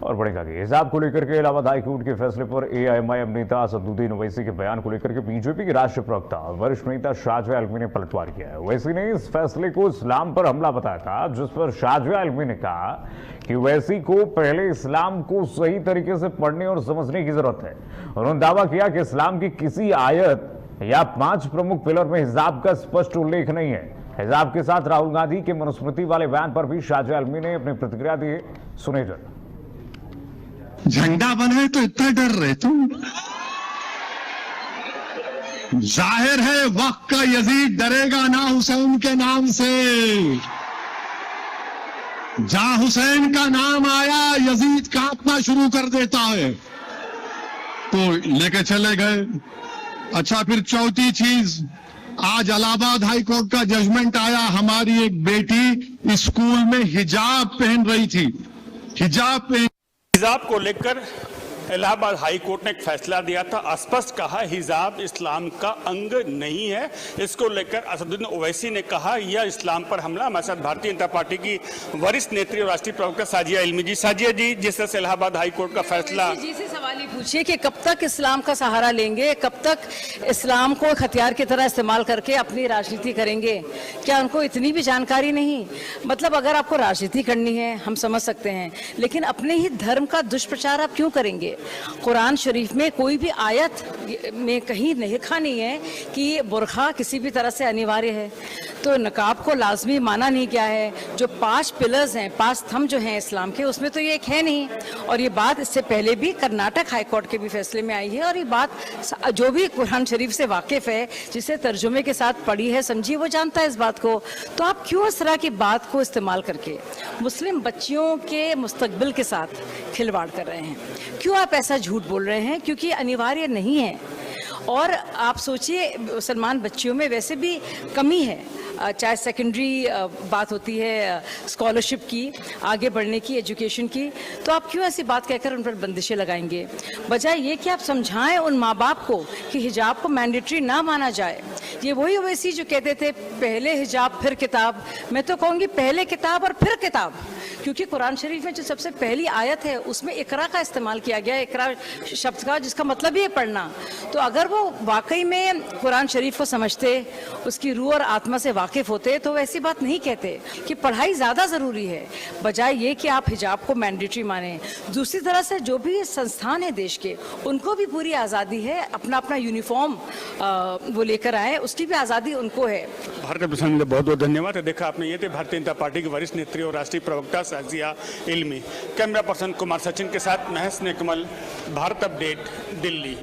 और बढ़ेगा कि हिजाब को लेकर के इलाहाबाद हाईकोर्ट के फैसले पर एआईएमआईएम नेता असदुद्दीन ओवैसी के बयान को लेकर के बीजेपी के राष्ट्रीय प्रवक्ता और वरिष्ठ नेता शाहजहां आलमी ने पलटवार किया है। ओवैसी ने इस फैसले को इस्लाम पर हमला बताया था, जिस पर शाहजहां आलमी ने कहा कि ओवैसी को पहले इस्लाम को सही तरीके से पढ़ने और समझने की जरूरत है। उन्होंने दावा किया कि इस्लाम की किसी आयत या 5 प्रमुख पिलर में हिजाब का स्पष्ट उल्लेख नहीं है। हिजाब के साथ राहुल गांधी के मनुस्मृति वाले बयान पर भी शाहजहां आलमी ने अपनी प्रतिक्रिया दी। सुने जरा। झंडा बने तो इतना डर रहे तुम। जाहिर है वक्त का यजीद डरेगा ना हुसैन के नाम से। जहां हुसैन का नाम आया यजीद कांपना शुरू कर देता है, तो लेके चले गए। अच्छा, फिर चौथी चीज, आज इलाहाबाद हाई कोर्ट का जजमेंट आया। हमारी एक बेटी स्कूल में हिजाब पहन रही थी। हिजाब को लेकर इलाहाबाद हाई कोर्ट ने एक फैसला दिया था, स्पष्ट कहा हिजाब इस्लाम का अंग नहीं है। इसको लेकर असदुद्दीन ओवैसी ने कहा यह इस्लाम पर हमला। हमारे साथ भारतीय जनता पार्टी की वरिष्ठ नेत्री और राष्ट्रीय प्रवक्ता साजिया इल्मी जी। साजिया जी, जिस तरह से इलाहाबाद हाई कोर्ट का फैसला, जी से सवाल ही पूछिए कि कब तक इस्लाम का सहारा लेंगे, कब तक इस्लाम को एक हथियार की तरह इस्तेमाल करके अपनी राजनीति करेंगे? क्या उनको इतनी भी जानकारी नहीं? मतलब अगर आपको राजनीति करनी है हम समझ सकते हैं, लेकिन अपने ही धर्म का दुष्प्रचार आप क्यों करेंगे? कुरान शरीफ में कोई भी आयत में कहीं लिखा नहीं है कि बुरखा किसी भी तरह से अनिवार्य है। तो नकाब को लाजमी माना नहीं गया है। जो 5 पिलर्स हैं, 5 स्तंभ जो हैं इस्लाम के, उसमें तो ये एक है नहीं। और ये बात इससे पहले भी कर्नाटक हाई कोर्ट के भी फैसले में आई है। और ये बात जो भी कुरान शरीफ से वाकिफ है, जिसे तर्जुमे के साथ पढ़ी है, समझी, वो जानता है इस बात को। तो आप क्यों इस तरह की बात को इस्तेमाल करके मुस्लिम बच्चियों के मुस्तकबिल के साथ खिलवाड़ कर रहे हैं? क्यों आप ऐसा झूठ बोल रहे हैं? क्योंकि अनिवार्य नहीं है। और आप सोचिए, मुसलमान बच्चियों में वैसे भी कमी है, चाहे सेकेंडरी बात होती है स्कॉलरशिप की, आगे बढ़ने की, एजुकेशन की। तो आप क्यों ऐसी बात कहकर उन पर बंदिशें लगाएंगे? बजाय ये कि आप समझाएं उन माँ बाप को कि हिजाब को मैंडेटरी ना माना जाए। ये वही ओवैसी जो कहते थे पहले हिजाब फिर किताब। मैं तो कहूँगी पहले किताब और फिर किताब, क्योंकि कुरान शरीफ में जो सबसे पहली आयत है उसमें इकरा का इस्तेमाल किया गया है, इकरा शब्द का, जिसका मतलब ही है पढ़ना। तो अगर वो वाकई में कुरान शरीफ को समझते, उसकी रूह और आत्मा से वाकिफ होते, तो ऐसी बात नहीं कहते कि पढ़ाई ज़्यादा ज़रूरी है, बजाय ये कि आप हिजाब को मैंडेटरी माने। दूसरी तरह से जो भी संस्थान है देश के, उनको भी पूरी आज़ादी है, अपना अपना यूनिफॉर्म वो लेकर आए, उसकी भी आज़ादी उनको है। भारतीय प्रसंग बहुत बहुत धन्यवाद। देखा आपने, ये थे भारतीय जनता पार्टी की वरिष्ठ नेत्री और राष्ट्रीय प्रवक्ता साजिया इल्मी। कैमरा पर्सन कुमार सचिन के साथ महस ने कमल, भारत अपडेट, दिल्ली।